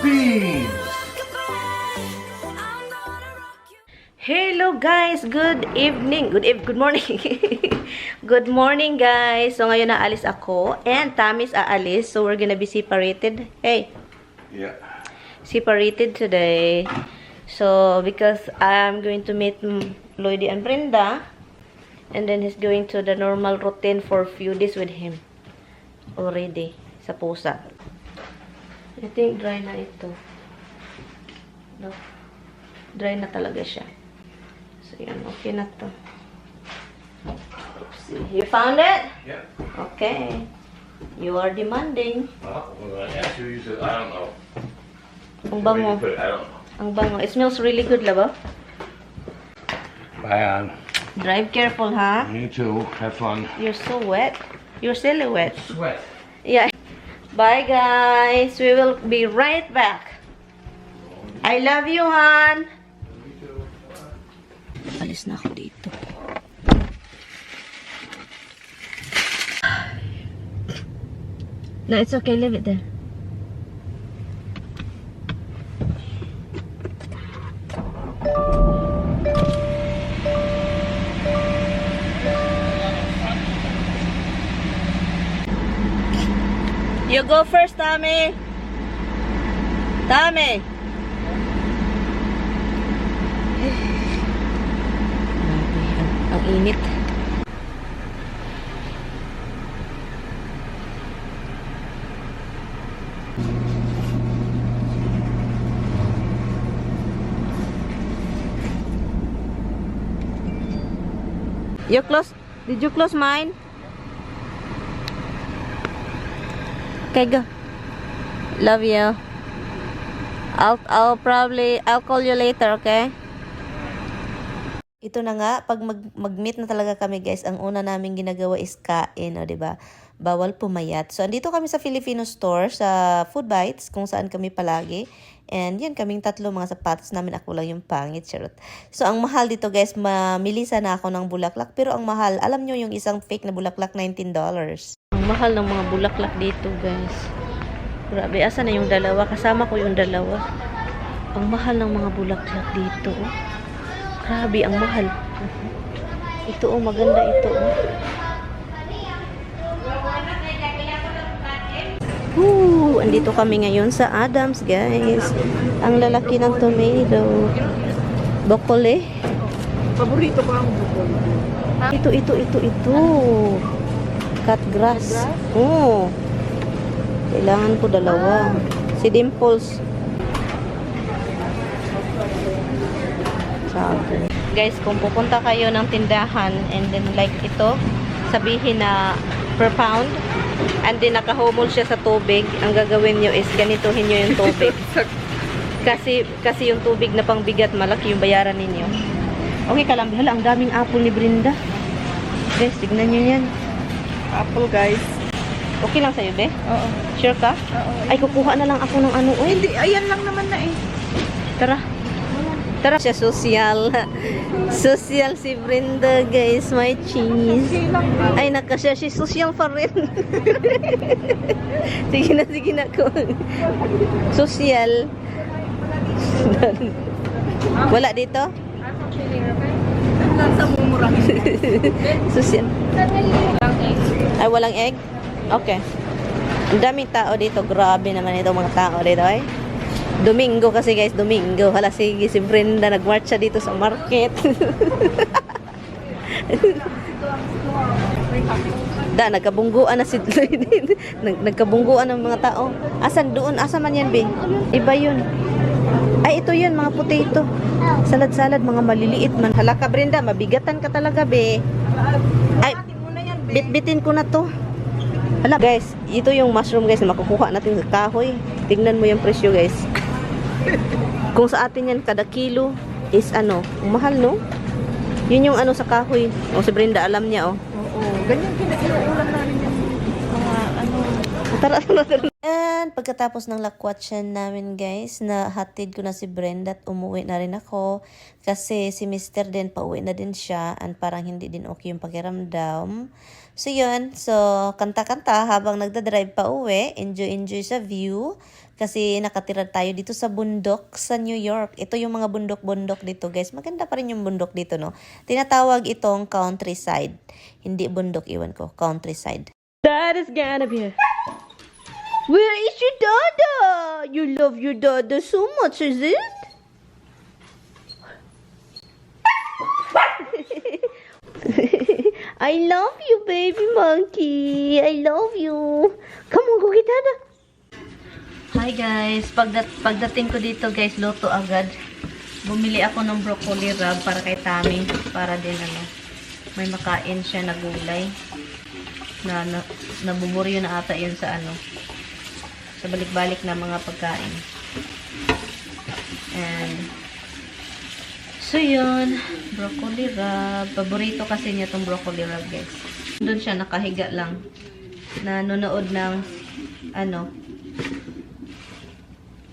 Philippines! Hello guys, good evening. Good morning. Good morning guys. So ngayon naalis ako and Tammy's aalis. So we're gonna be separated. Hey. Yeah. Separated today. So because I'm going to meet Lloydie and Brenda, and then he's going to the normal routine for a few days with him already sa pusa. I think dry na ito. No. Dry na talaga siya. So, yan. Okay na to. Oopsie. You found it? Yeah. Okay. You are demanding. When I asked you, you said, I don't know. Ang bango. Where you put it, I don't know. Ang bango. It smells really good, laba. Bye, on. Drive careful, ha? You too. Have fun. You're so wet. You're silly wet. Sweat. Yeah. Bye, guys. We will be right back. I love you, Han. Alis na ako dito. No, it's okay. Leave it there. You go first, Tommy. Tommy. Ang init. You close? Did you close mine? Okay, go. Love you. I'll call you later, okay? Ito na nga, pag mag-meet na talaga kami guys, ang una namin ginagawa is kain, o diba? Bawal pumayat. So, andito kami sa Filipino store, sa Food Bites, kung saan kami palagi. And yun, kaming tatlo, mga sapatos namin, ako lang yung pangit, charot. So, ang mahal dito guys, mamili sana ako ng bulaklak. Pero ang mahal, alam nyo yung isang fake na bulaklak, $19. Ang mahal ng mga bulaklak dito guys. Grabe, asa na yung dalawa? Kasama ko yung dalawa. Ang mahal ng mga bulaklak dito, oh. Grabe, ang mahal. Ito, oh, maganda ito, oh. Andito kami ngayon sa Adams, guys. Ang lalaki ng tomato. Broccoli. Paborito ko ang bukol. Ito. Cut grass. Oh. Kailangan ko dalawa. Si Dimples. Sabi. Guys, kung pupunta kayo ng tindahan and then like ito, sabihin na per pound, and then nakahumol siya sa tubig, ang gagawin nyo is ganituhin nyo yung tubig. kasi yung tubig na pangbigat, malaki yung bayaran ninyo. Okay ka lang, hala, ang daming apple ni Brenda. Guys, tignan nyo yan. Apple, guys. Okay lang sa'yo, be? Oo. Sure ka? Oo. Ay, kukuha na lang ako ng ano. Uy, Hindi, ayan lang naman na eh. tara. Tara. Siya social. Social si Brenda, guys. My cheese. Okay lang. Ay, nakasya. Si social pa rin. Sige na ko. Social. Wala dito? Sa mumurahin. Social. Ay, walang egg? Okay. Ang daming tao dito. Grabe naman itong mga tao dito, ay. Domingo kasi guys, Domingo. Hala, sige, si Brenda nag-march siya dito sa market. Nagkabungguan na si nagkabungguan ng mga tao. Asan doon? Asa man yan, be? Iba yun. Ay, ito yun, mga potato. Salad-salad, mga maliliit man. Hala ka, Brenda, mabigatan ka talaga, be. Ay, bitbitin ko na to. Hala, guys, ito yung mushroom, guys, na makukuha natin sa kahoy. Tingnan mo yung presyo, guys. Kung sa atin yan, kada kilo is ano, mahal, no? Yun yung ano sa kahoy. O, si Brenda, alam niya, oh. Oo, ganyan kinaiulam namin yung mga ano. Tara. yan, pagkatapos ng lakwatsan namin guys, na hatid ko na si Brenda at umuwi na rin ako. Kasi si Mr. din, pauwi na din siya and parang hindi din okay yung pakiramdam. So yun, so kanta-kanta habang nagdadrive pa uwi, enjoy sa view. Kasi nakatira tayo dito sa bundok sa New York. Ito yung mga bundok-bundok dito guys. Maganda pa rin yung bundok dito no. Tinatawag itong countryside. Hindi bundok, iwan ko, countryside. That is gonna be it. Where is your dada? You love your dada so much, is it? I love you, baby monkey. I love you. Come on, go get dada. Hi guys, pagdating ko dito guys, luto agad. Bumili ako ng broccoli rub para kay Tami. Para din may makain siya na gulay. Nabuburyo na ata yun sa sa balik-balik na mga pagkain. And so yun, broccoli rub. Paborito kasi niya tong broccoli rub guys. Doon siya nakahiga lang. Nanonood ng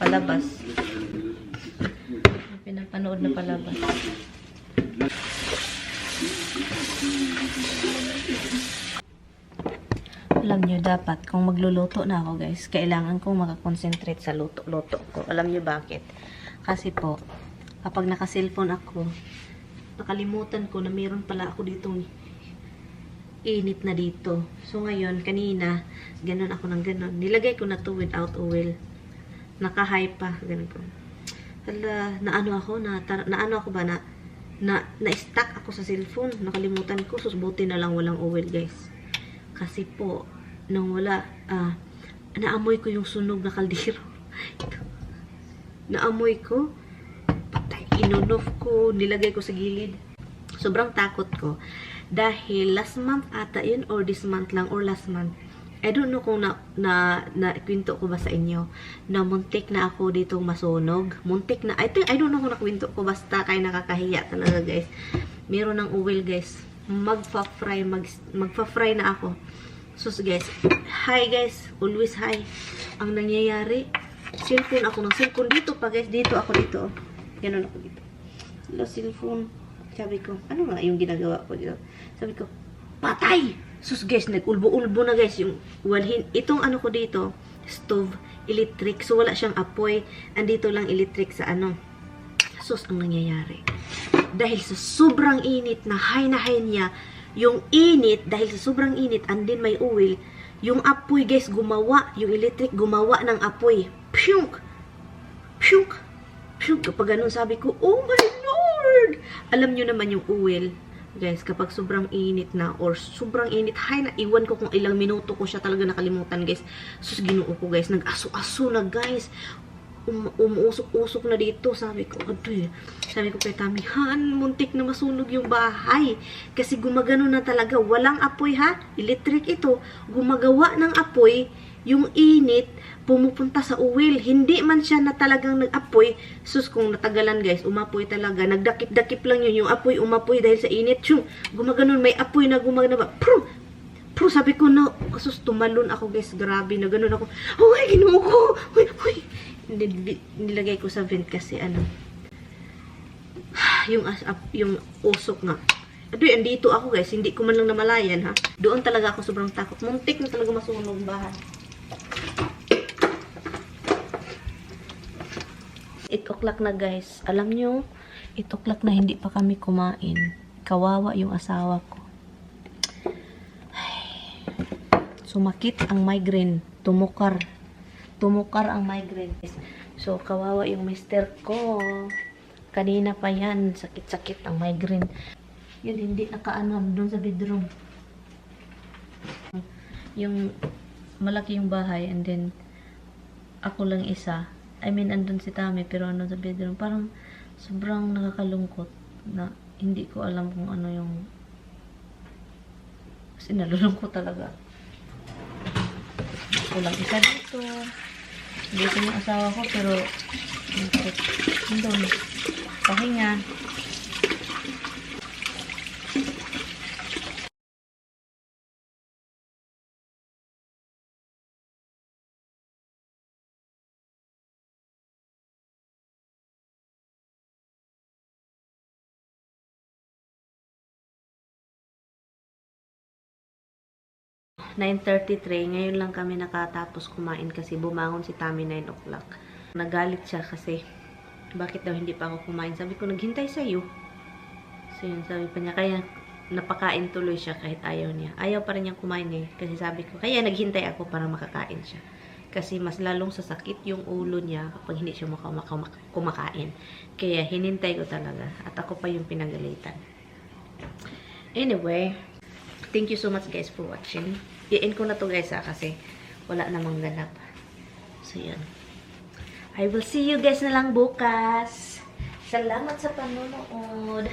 palabas. Pinapanood na palabas. Alam nyo, dapat, kung magluluto na ako, guys, kailangan kong makakonsentrate sa luto-luto ko. Alam nyo bakit? Kasi po, kapag naka-cellphone ako, nakalimutan ko na mayroon pala ako ditong init na dito. So, ngayon, kanina, ganun ako ng ganun. Nilagay ko na to without oil. Naka-high pa. Ganun ko. Hala, naano ako ba? Na-stuck ako sa cellphone. Nakalimutan ko. Susubuti na lang walang oil, guys. Kasi po, nung wala, naamoy ko yung sunog na kaldero. Naamoy ko, patay, inunof ko, nilagay ko sa gilid. Sobrang takot ko. Dahil last month ata yun, or this month lang, or last month. I don't know kung nakwento ko ba sa inyo, na muntik na ako ditong masunog. Muntik na, I don't know kung nakwento ko, basta kaya nakakahiya talaga guys. Meron ng oil guys. Magpa-fry na ako. So guys, hi guys, always hi. Ang nangyayari, cellphone ako ng cellphone dito pa guys, dito ako dito. Ganun ako dito. Hello cellphone. Sabi ko, ano nga yung ginagawa ko dito? Sabi ko, patay! Sus guys, nag-ulbo-ulbo na guys yung walhin. Itong ko dito, stove, electric. So wala siyang apoy. Andito lang electric sa Sus, ang nangyayari. Dahil sa sobrang init na high niya, yung init, dahil sa sobrang init, and then may oil, yung apoy guys, gumawa, yung electric, gumawa ng apoy. Pshunk! Pshunk! Pshunk! Kapag ganun sabi ko, oh my Lord! Alam nyo naman yung oil, guys, kapag sobrang init na, or sobrang init, high na, iwan ko kung ilang minuto ko siya talaga nakalimutan guys. Sus, ginuo ko guys, nag-aso-aso na guys. Umuusok-usok na dito. Sabi ko, aduh. Sabi ko kay Tami, Han, muntik na masunog yung bahay. Kasi gumagano na talaga. Walang apoy ha. Electric ito. Gumagawa ng apoy. Yung init, pumupunta sa oil. Hindi man siya na talagang nag-apoy. Sus, kung natagalan guys, umapoy talaga. Nagdakip-dakip lang yun. Yung apoy, umapoy dahil sa init. Gumagano, may apoy na gumagana ba? Pero sabi ko na, sus, tumalon ako guys. Grabe na ganun ako. Oh, ay, ginuo ko. Uy. Nilagay ko sa vent kasi yung usok nga. Adoy, andito ako guys, hindi ko man lang namalayan ha. Doon talaga ako sobrang takot. Muntik na talaga masunog bahay. 8 o'clock na guys. Alam nyo, 8 o'clock na hindi pa kami kumain. Kawawa yung asawa ko. Sumakit ang migraine. Tumukar ang migraine. So, kawawa yung mister ko. Kanina pa yan. Sakit-sakit ang migraine. Yun, hindi nakaanam doon sa bedroom. Yung malaki yung bahay and then ako lang isa. I mean, andun si Tami pero sa bedroom. Parang sobrang nakakalungkot na hindi ko alam kung ano yung kasi nalulungkot talaga. Ako lang isa dito. Dito yung asawa ko, pero doon, pahinga. 9:33. Ngayon lang kami nakatapos kumain kasi bumangon si Tami 9 o'clock. Nagalit siya kasi bakit daw hindi pa ako kumain. Sabi ko, naghintay sa'yo. So yun, sabi pa niya, kaya napakain tuloy siya kahit ayaw niya. Ayaw pa rin niyang kumain eh. Kasi sabi ko, kaya naghintay ako para makakain siya. Kasi mas lalong sasakit yung ulo niya kapag hindi siya kumakain. Kaya hinintay ko talaga. At ako pa yung pinagalitan. Anyway, thank you so much guys for watching. I-end ko na to guys kasi wala namang ganap. So yun. I will see you guys na lang bukas. Salamat sa panonood.